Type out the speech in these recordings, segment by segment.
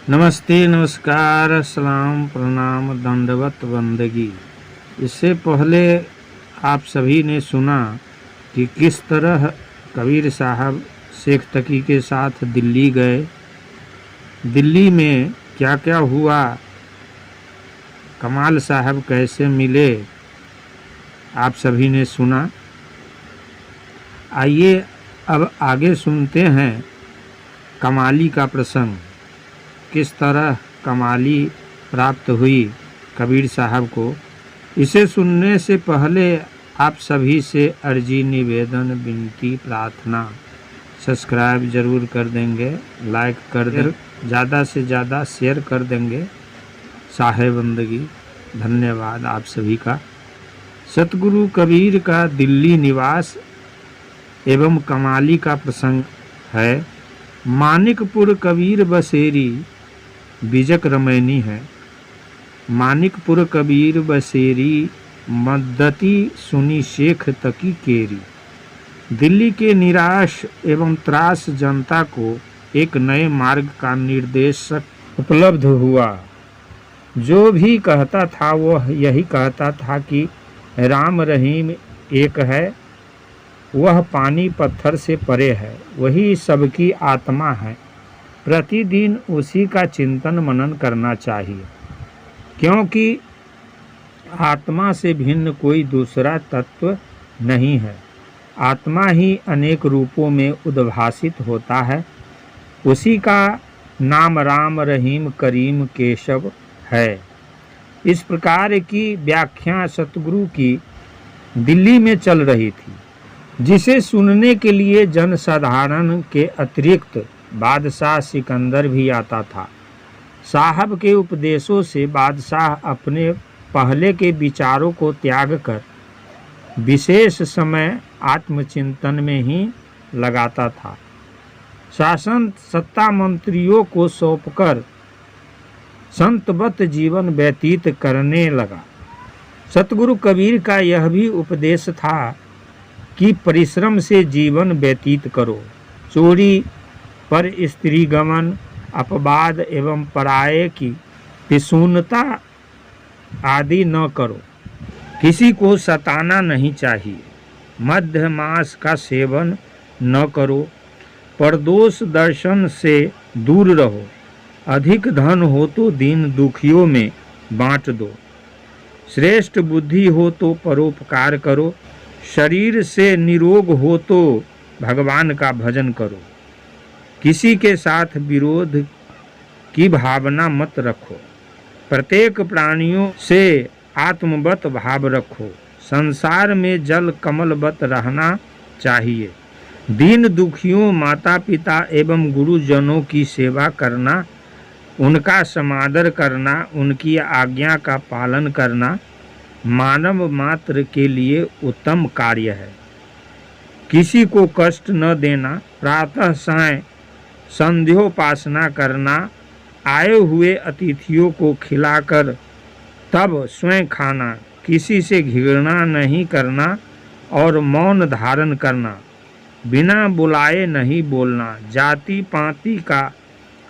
नमस्ते, नमस्कार, सलाम, प्रणाम, दंडवत बंदगी। इससे पहले आप सभी ने सुना कि किस तरह कबीर साहब शेख तकी के साथ दिल्ली गए, दिल्ली में क्या क्या हुआ, कमाल साहब कैसे मिले, आप सभी ने सुना। आइए अब आगे सुनते हैं कमाली का प्रसंग। किस तरह कमाली प्राप्त हुई कबीर साहब को। इसे सुनने से पहले आप सभी से अर्जी, निवेदन, विनती, प्रार्थना, सब्सक्राइब ज़रूर कर देंगे, लाइक कर दें, ज़्यादा से ज़्यादा शेयर कर देंगे। साहे बंदगी, धन्यवाद आप सभी का। सतगुरु कबीर का दिल्ली निवास एवं कमाली का प्रसंग है। मानिकपुर कबीर बसेरी बिजक रमैनी है। मानिकपुर कबीर बसेरी मद्दती सुनी शेख तकी केरी। दिल्ली के निराश एवं त्रास जनता को एक नए मार्ग का निर्देशक उपलब्ध हुआ। जो भी कहता था वह यही कहता था कि राम रहीम एक है, वह पानी पत्थर से परे है, वही सबकी आत्मा है। प्रतिदिन उसी का चिंतन मनन करना चाहिए, क्योंकि आत्मा से भिन्न कोई दूसरा तत्व नहीं है। आत्मा ही अनेक रूपों में उद्भासित होता है। उसी का नाम राम, रहीम, करीम, केशव है। इस प्रकार की व्याख्या सतगुरु की दिल्ली में चल रही थी, जिसे सुनने के लिए जनसाधारण के अतिरिक्त बादशाह सिकंदर भी आता था। साहब के उपदेशों से बादशाह अपने पहले के विचारों को त्याग कर विशेष समय आत्मचिंतन में ही लगाता था। शासन सत्ता मंत्रियों को सौंपकर संतवत जीवन व्यतीत करने लगा। सतगुरु कबीर का यह भी उपदेश था कि परिश्रम से जीवन व्यतीत करो। चोरी, पर स्त्री गमन, अपवाद एवं पराये की पिसूनता आदि न करो। किसी को सताना नहीं चाहिए। मध्य मास का सेवन न करो। परदोष दर्शन से दूर रहो। अधिक धन हो तो दीन दुखियों में बांट दो। श्रेष्ठ बुद्धि हो तो परोपकार करो। शरीर से निरोग हो तो भगवान का भजन करो। किसी के साथ विरोध की भावना मत रखो। प्रत्येक प्राणियों से आत्मवत भाव रखो। संसार में जल कमलवत रहना चाहिए। दीन दुखियों, माता पिता एवं गुरुजनों की सेवा करना, उनका समादर करना, उनकी आज्ञा का पालन करना मानव मात्र के लिए उत्तम कार्य है। किसी को कष्ट न देना, प्रातः सायं संध्योपासना करना, आए हुए अतिथियों को खिलाकर तब स्वयं खाना, किसी से घृणा नहीं करना और मौन धारण करना, बिना बुलाए नहीं बोलना, जाति पाति का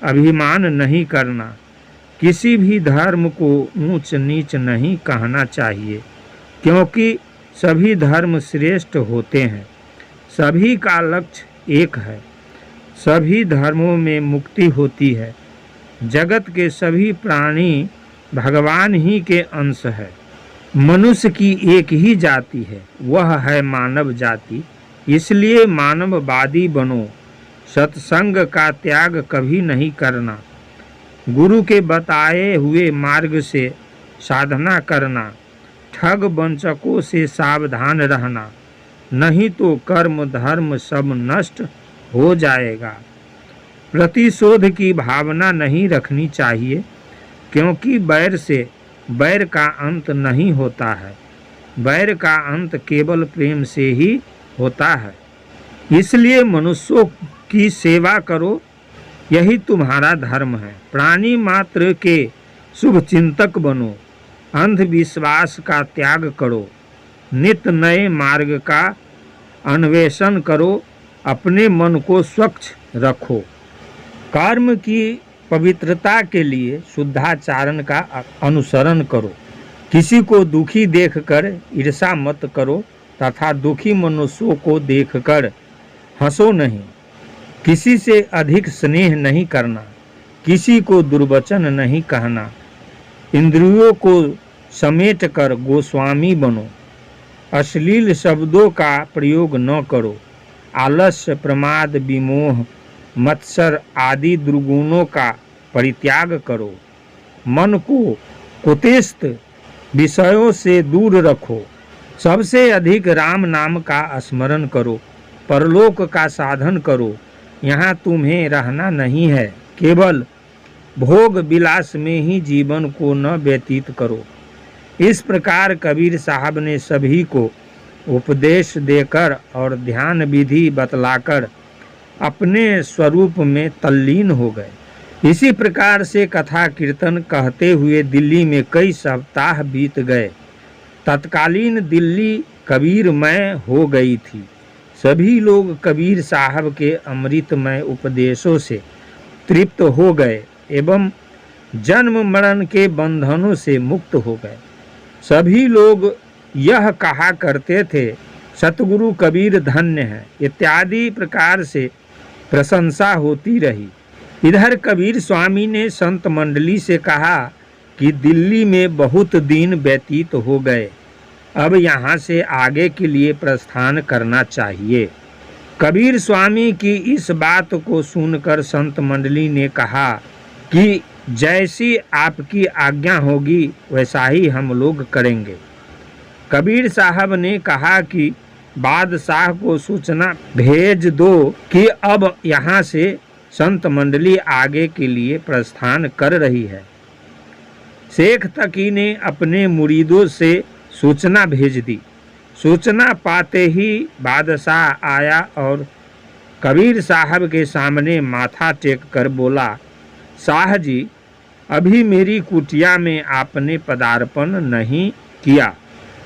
अभिमान नहीं करना, किसी भी धर्म को ऊंच नीच नहीं कहना चाहिए, क्योंकि सभी धर्म श्रेष्ठ होते हैं। सभी का लक्ष्य एक है। सभी धर्मों में मुक्ति होती है। जगत के सभी प्राणी भगवान ही के अंश है। मनुष्य की एक ही जाति है, वह है मानव जाति। इसलिए मानववादी बनो। सत्संग का त्याग कभी नहीं करना। गुरु के बताए हुए मार्ग से साधना करना। ठग वंचकों से सावधान रहना, नहीं तो कर्म धर्म सब नष्ट हो जाएगा। प्रतिशोध की भावना नहीं रखनी चाहिए, क्योंकि बैर से बैर का अंत नहीं होता है। बैर का अंत केवल प्रेम से ही होता है। इसलिए मनुष्यों की सेवा करो, यही तुम्हारा धर्म है। प्राणी मात्र के शुभ चिंतक बनो। अंधविश्वास का त्याग करो। नित्य नए मार्ग का अन्वेषण करो। अपने मन को स्वच्छ रखो। कर्म की पवित्रता के लिए शुद्धाचारण का अनुसरण करो। किसी को दुखी देखकर ईर्ष्या मत करो तथा दुखी मनुष्यों को देखकर हंसो नहीं। किसी से अधिक स्नेह नहीं करना, किसी को दुर्वचन नहीं कहना। इंद्रियों को समेट कर गोस्वामी बनो। अश्लील शब्दों का प्रयोग न करो। आलस्य, प्रमाद, विमोह, मत्सर आदि दुर्गुणों का परित्याग करो। मन को कुतेष्ट विषयों से दूर रखो। सबसे अधिक राम नाम का स्मरण करो। परलोक का साधन करो। यहाँ तुम्हें रहना नहीं है, केवल भोग विलास में ही जीवन को न व्यतीत करो। इस प्रकार कबीर साहब ने सभी को उपदेश देकर और ध्यान विधि बतलाकर अपने स्वरूप में तल्लीन हो गए। इसी प्रकार से कथा कीर्तन कहते हुए दिल्ली में कई सप्ताह बीत गए। तत्कालीन दिल्ली कबीरमय हो गई थी। सभी लोग कबीर साहब के अमृतमय उपदेशों से तृप्त हो गए एवं जन्म मरण के बंधनों से मुक्त हो गए। सभी लोग यह कहा करते थे, सतगुरु कबीर धन्य है, इत्यादि प्रकार से प्रशंसा होती रही। इधर कबीर स्वामी ने संत मंडली से कहा कि दिल्ली में बहुत दिन व्यतीत हो गए, अब यहाँ से आगे के लिए प्रस्थान करना चाहिए। कबीर स्वामी की इस बात को सुनकर संत मंडली ने कहा कि जैसी आपकी आज्ञा होगी वैसा ही हम लोग करेंगे। कबीर साहब ने कहा कि बादशाह को सूचना भेज दो कि अब यहाँ से संत मंडली आगे के लिए प्रस्थान कर रही है। शेख तकी ने अपने मुरीदों से सूचना भेज दी। सूचना पाते ही बादशाह आया और कबीर साहब के सामने माथा टेक कर बोला, शाह जी, अभी मेरी कुटिया में आपने पदार्पण नहीं किया।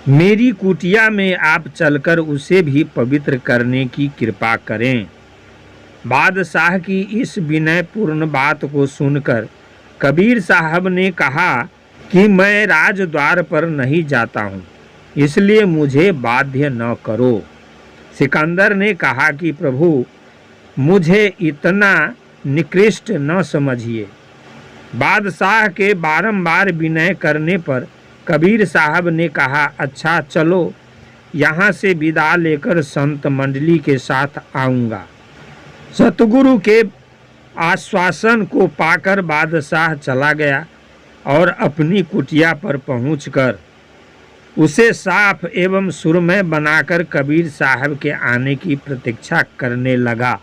मेरी कुटिया में आप चलकर उसे भी पवित्र करने की कृपा करें। बादशाह की इस विनयपूर्ण बात को सुनकर कबीर साहब ने कहा कि मैं राजद्वार पर नहीं जाता हूँ, इसलिए मुझे बाध्य न करो। सिकंदर ने कहा कि प्रभु, मुझे इतना निकृष्ट न समझिए। बादशाह के बारंबार विनय करने पर कबीर साहब ने कहा, अच्छा चलो, यहाँ से विदा लेकर संत मंडली के साथ आऊँगा। सतगुरु के आश्वासन को पाकर बादशाह चला गया और अपनी कुटिया पर पहुंचकर उसे साफ एवं सुरमय बनाकर कबीर साहब के आने की प्रतीक्षा करने लगा।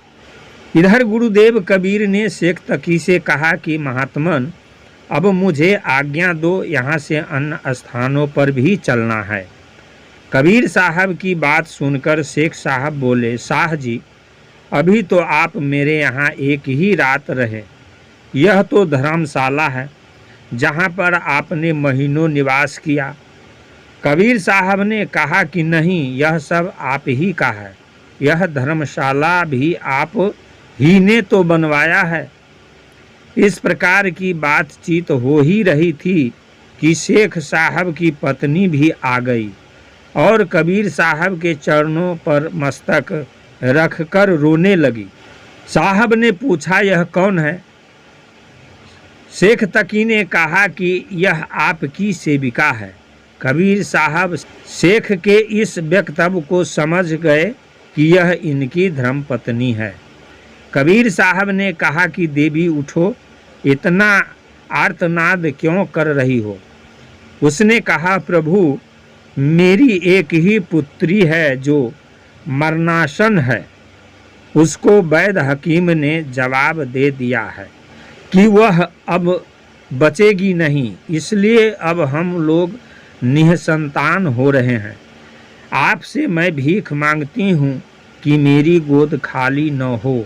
इधर गुरुदेव कबीर ने शेख तकी से कहा कि महात्मन, अब मुझे आज्ञा दो, यहाँ से अन्य स्थानों पर भी चलना है। कबीर साहब की बात सुनकर शेख साहब बोले, शाह जी, अभी तो आप मेरे यहाँ एक ही रात रहे। यह तो धर्मशाला है जहाँ पर आपने महीनों निवास किया। कबीर साहब ने कहा कि नहीं, यह सब आप ही का है। यह धर्मशाला भी आप ही ने तो बनवाया है। इस प्रकार की बातचीत हो ही रही थी कि शेख साहब की पत्नी भी आ गई और कबीर साहब के चरणों पर मस्तक रखकर रोने लगी। साहब ने पूछा, यह कौन है? शेख तकी ने कहा कि यह आपकी सेविका है। कबीर साहब शेख के इस वक्तव्य को समझ गए कि यह इनकी धर्मपत्नी है। कबीर साहब ने कहा कि देवी उठो, इतना आर्तनाद क्यों कर रही हो? उसने कहा, प्रभु, मेरी एक ही पुत्री है जो मरणासन है। उसको वैद्य हकीम ने जवाब दे दिया है कि वह अब बचेगी नहीं, इसलिए अब हम लोग निःसंतान हो रहे हैं। आपसे मैं भीख मांगती हूँ कि मेरी गोद खाली न हो।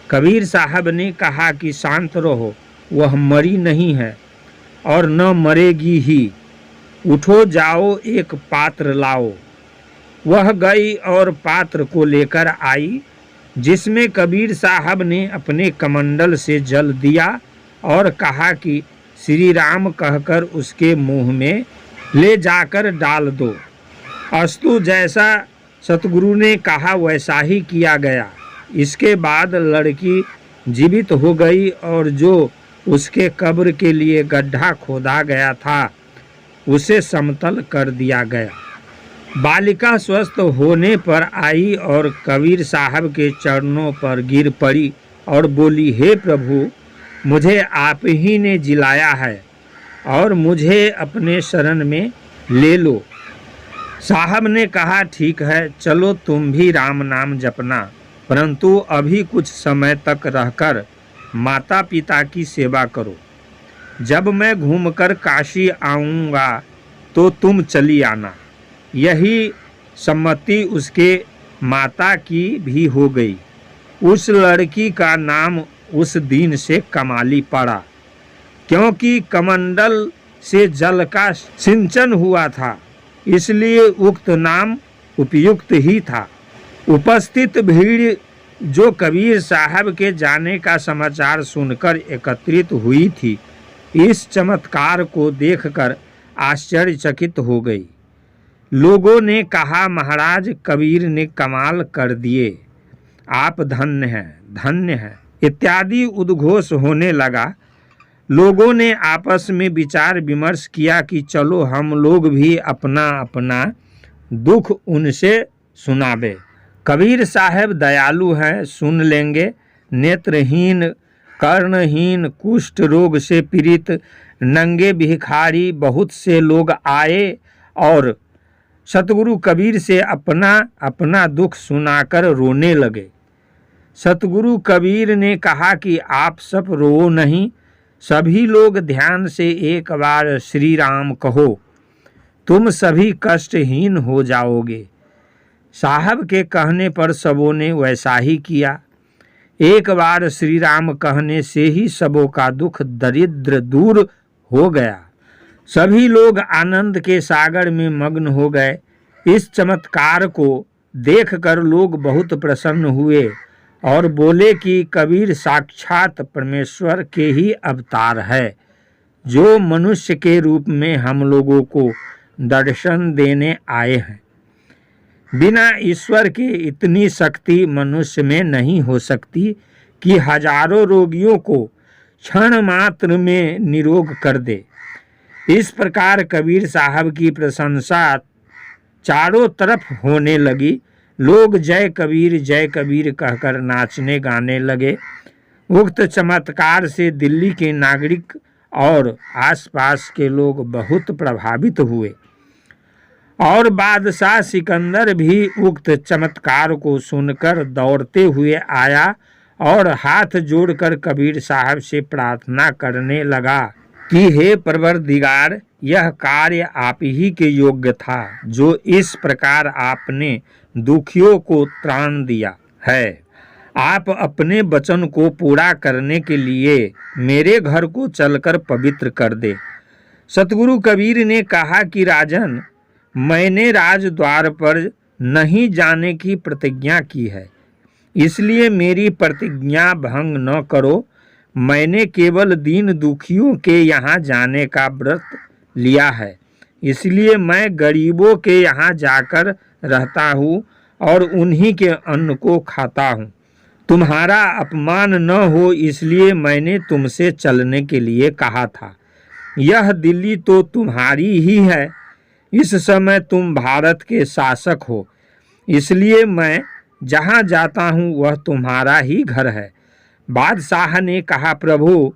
कबीर साहब ने कहा कि शांत रहो, वह मरी नहीं है और न मरेगी ही। उठो, जाओ, एक पात्र लाओ। वह गई और पात्र को लेकर आई, जिसमें कबीर साहब ने अपने कमंडल से जल दिया और कहा कि श्री राम कहकर उसके मुंह में ले जाकर डाल दो। अस्तु, जैसा सतगुरु ने कहा वैसा ही किया गया। इसके बाद लड़की जीवित हो गई और जो उसके कब्र के लिए गड्ढा खोदा गया था उसे समतल कर दिया गया। बालिका स्वस्थ होने पर आई और कबीर साहब के चरणों पर गिर पड़ी और बोली, हे प्रभु, मुझे आप ही ने जिलाया है और मुझे अपने शरण में ले लो। साहब ने कहा, ठीक है, चलो तुम भी राम नाम जपना, परंतु अभी कुछ समय तक रहकर माता पिता की सेवा करो। जब मैं घूमकर काशी आऊँगा तो तुम चली आना। यही सम्मति उसके माता की भी हो गई। उस लड़की का नाम उस दिन से कमाली पड़ा, क्योंकि कमंडल से जल का सिंचन हुआ था, इसलिए उक्त नाम उपयुक्त ही था। उपस्थित भीड़ जो कबीर साहब के जाने का समाचार सुनकर एकत्रित हुई थी, इस चमत्कार को देखकर आश्चर्यचकित हो गई। लोगों ने कहा, महाराज, कबीर ने कमाल कर दिए, आप धन्य हैं, धन्य हैं इत्यादि उद्घोष होने लगा। लोगों ने आपस में विचार विमर्श किया कि चलो हम लोग भी अपना अपना दुख उनसे सुनावे। कबीर साहब दयालु हैं, सुन लेंगे। नेत्रहीन, कर्णहीन, कुष्ठ रोग से पीड़ित, नंगे भिखारी बहुत से लोग आए और सतगुरु कबीर से अपना अपना दुख सुनाकर रोने लगे। सतगुरु कबीर ने कहा कि आप सब रो नहीं, सभी लोग ध्यान से एक बार श्री राम कहो, तुम सभी कष्टहीन हो जाओगे। साहब के कहने पर सबों ने वैसा ही किया। एक बार श्री राम कहने से ही सबों का दुख दरिद्र दूर हो गया। सभी लोग आनंद के सागर में मग्न हो गए। इस चमत्कार को देखकर लोग बहुत प्रसन्न हुए और बोले कि कबीर साक्षात परमेश्वर के ही अवतार है, जो मनुष्य के रूप में हम लोगों को दर्शन देने आए हैं। बिना ईश्वर के इतनी शक्ति मनुष्य में नहीं हो सकती कि हजारों रोगियों को क्षण मात्र में निरोग कर दे। इस प्रकार कबीर साहब की प्रशंसा चारों तरफ होने लगी। लोग जय कबीर कहकर नाचने गाने लगे। उक्त चमत्कार से दिल्ली के नागरिक और आसपास के लोग बहुत प्रभावित हुए और बादशाह सिकंदर भी उक्त चमत्कार को सुनकर दौड़ते हुए आया और हाथ जोड़कर कबीर साहब से प्रार्थना करने लगा कि हे परवरदिगार, यह कार्य आप ही के योग्य था, जो इस प्रकार आपने दुखियों को त्राण दिया है। आप अपने वचन को पूरा करने के लिए मेरे घर को चलकर पवित्र कर दे। सतगुरु कबीर ने कहा कि राजन, मैंने राजद्वार पर नहीं जाने की प्रतिज्ञा की है, इसलिए मेरी प्रतिज्ञा भंग न करो। मैंने केवल दीन दुखियों के यहाँ जाने का व्रत लिया है, इसलिए मैं गरीबों के यहाँ जाकर रहता हूँ और उन्हीं के अन्न को खाता हूँ। तुम्हारा अपमान न हो इसलिए मैंने तुमसे चलने के लिए कहा था। यह दिल्ली तो तुम्हारी ही है, इस समय तुम भारत के शासक हो, इसलिए मैं जहाँ जाता हूँ वह तुम्हारा ही घर है। बादशाह ने कहा, प्रभु,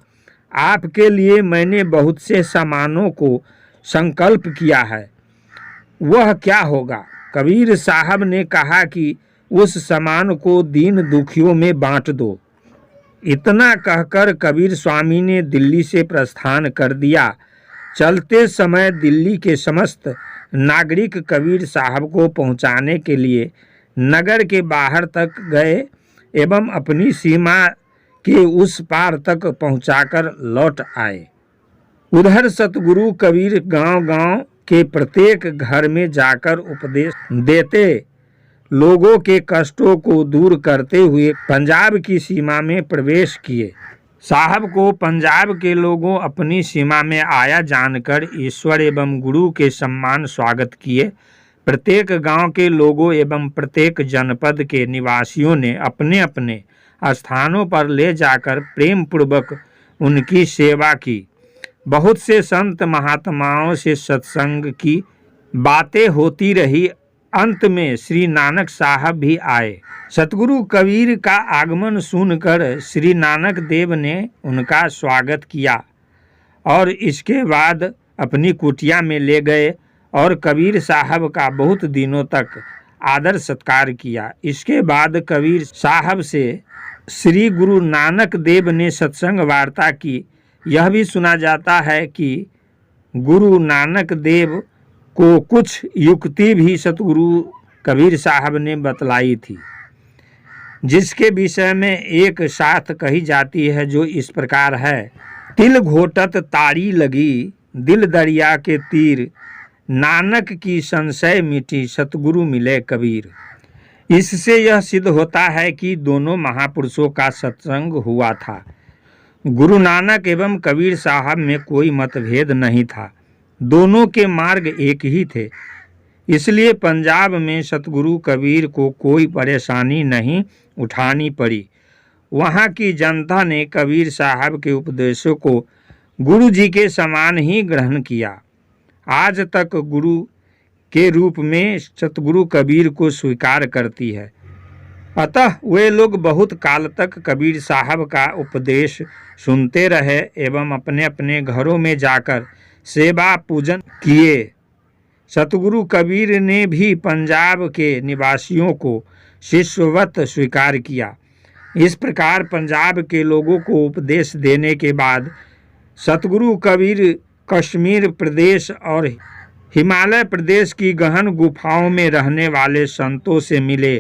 आपके लिए मैंने बहुत से सामानों को संकल्प किया है, वह क्या होगा? कबीर साहब ने कहा कि उस सामान को दीन दुखियों में बांट दो। इतना कहकर कबीर स्वामी ने दिल्ली से प्रस्थान कर दिया। चलते समय दिल्ली के समस्त नागरिक कबीर साहब को पहुंचाने के लिए नगर के बाहर तक गए एवं अपनी सीमा के उस पार तक पहुंचाकर लौट आए। उधर सतगुरु कबीर गांव-गांव के प्रत्येक घर में जाकर उपदेश देते, लोगों के कष्टों को दूर करते हुए पंजाब की सीमा में प्रवेश किए। साहब को पंजाब के लोगों अपनी सीमा में आया जानकर ईश्वर एवं गुरु के सम्मान स्वागत किए। प्रत्येक गांव के लोगों एवं प्रत्येक जनपद के निवासियों ने अपने अपने स्थानों पर ले जाकर प्रेम पूर्वक उनकी सेवा की। बहुत से संत महात्माओं से सत्संग की बातें होती रही। अंत में श्री नानक साहब भी आए। सतगुरु कबीर का आगमन सुनकर श्री नानक देव ने उनका स्वागत किया और इसके बाद अपनी कुटिया में ले गए और कबीर साहब का बहुत दिनों तक आदर सत्कार किया। इसके बाद कबीर साहब से श्री गुरु नानक देव ने सत्संग वार्ता की। यह भी सुना जाता है कि गुरु नानक देव को कुछ युक्ति भी सतगुरु कबीर साहब ने बतलाई थी, जिसके विषय में एक साथ कही जाती है, जो इस प्रकार है। तिल घोटत ताड़ी लगी, दिल दरिया के तीर, नानक की संशय मिटी, सतगुरु मिले कबीर। इससे यह सिद्ध होता है कि दोनों महापुरुषों का सत्संग हुआ था। गुरु नानक एवं कबीर साहब में कोई मतभेद नहीं था, दोनों के मार्ग एक ही थे। इसलिए पंजाब में सतगुरु कबीर को कोई परेशानी नहीं उठानी पड़ी। वहाँ की जनता ने कबीर साहब के उपदेशों को गुरु जी के समान ही ग्रहण किया। आज तक गुरु के रूप में सतगुरु कबीर को स्वीकार करती है। अतः वे लोग बहुत काल तक कबीर साहब का उपदेश सुनते रहे एवं अपने अपने घरों में जाकर सेवा पूजन किए। सतगुरु कबीर ने भी पंजाब के निवासियों को शिष्यवत स्वीकार किया। इस प्रकार पंजाब के लोगों को उपदेश देने के बाद सतगुरु कबीर कश्मीर प्रदेश और हिमालय प्रदेश की गहन गुफाओं में रहने वाले संतों से मिले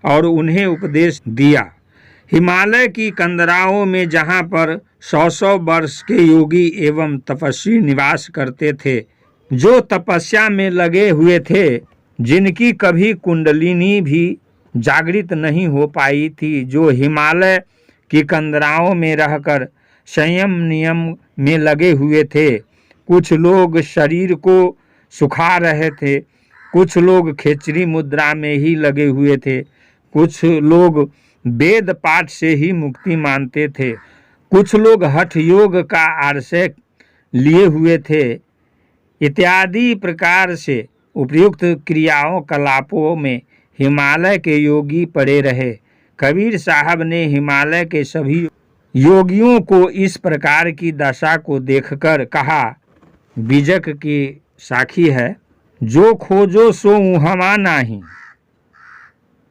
और उन्हें उपदेश दिया। हिमालय की कंदराओं में जहाँ पर 100 वर्ष के योगी एवं तपस्वी निवास करते थे, जो तपस्या में लगे हुए थे, जिनकी कभी कुंडलिनी भी जागृत नहीं हो पाई थी, जो हिमालय की कंदराओं में रहकर संयम नियम में लगे हुए थे। कुछ लोग शरीर को सुखा रहे थे, कुछ लोग खेचरी मुद्रा में ही लगे हुए थे, कुछ लोग वेद पाठ से ही मुक्ति मानते थे, कुछ लोग हठ योग का आश्रय लिए हुए थे। इत्यादि प्रकार से उपयुक्त क्रियाओं कलापों में हिमालय के योगी पड़े रहे। कबीर साहब ने हिमालय के सभी योगियों को इस प्रकार की दशा को देखकर कहा, बीजक की साखी है, जो खोजो सो उहमा नाही,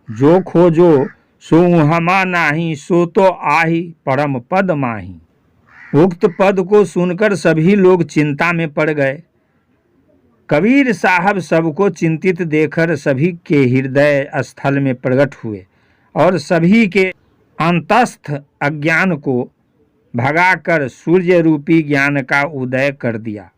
जो खोजो सो उहमा नाही, सो तो आही परम पद माही। उक्त पद को सुनकर सभी लोग चिंता में पड़ गए। कबीर साहब सबको चिंतित देखकर सभी के हृदय स्थल में प्रकट हुए और सभी के अंतस्थ अज्ञान को भगाकर सूर्य रूपी ज्ञान का उदय कर दिया।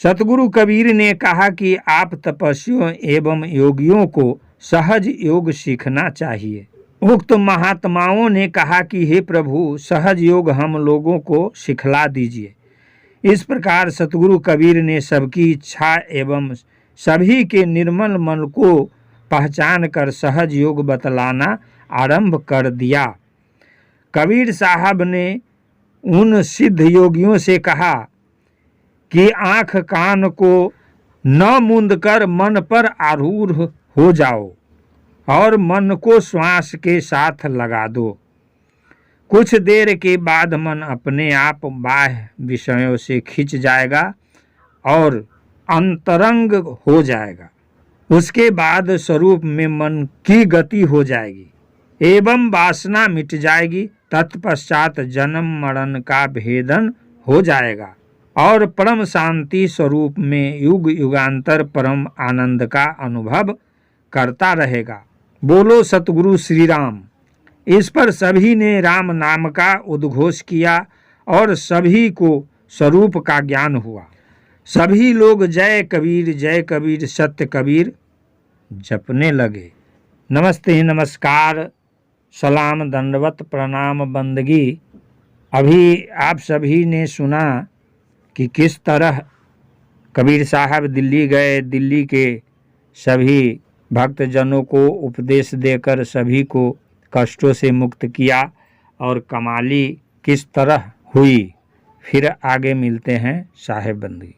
सतगुरु कबीर ने कहा कि आप तपस्वियों एवं योगियों को सहज योग सीखना चाहिए। उक्त महात्माओं ने कहा कि हे प्रभु, सहज योग हम लोगों को सिखला दीजिए। इस प्रकार सतगुरु कबीर ने सबकी इच्छा एवं सभी के निर्मल मन को पहचान कर सहज योग बतलाना आरंभ कर दिया। कबीर साहब ने उन सिद्ध योगियों से कहा कि आँख कान को न मूंद कर मन पर आरूढ़ हो जाओ और मन को श्वास के साथ लगा दो। कुछ देर के बाद मन अपने आप बाह्य विषयों से खिंच जाएगा और अंतरंग हो जाएगा। उसके बाद स्वरूप में मन की गति हो जाएगी एवं वासना मिट जाएगी। तत्पश्चात जन्म मरण का भेदन हो जाएगा और परम शांति स्वरूप में युग युगांतर परम आनंद का अनुभव करता रहेगा। बोलो सतगुरु श्री राम। इस पर सभी ने राम नाम का उद्घोष किया और सभी को स्वरूप का ज्ञान हुआ। सभी लोग जय कबीर सत्य कबीर जपने लगे। नमस्ते, नमस्कार, सलाम, दंडवत, प्रणाम, बंदगी। अभी आप सभी ने सुना कि किस तरह कबीर साहब दिल्ली गए, दिल्ली के सभी भक्तजनों को उपदेश देकर सभी को कष्टों से मुक्त किया और कमाली किस तरह हुई। फिर आगे मिलते हैं साहेब बंदी।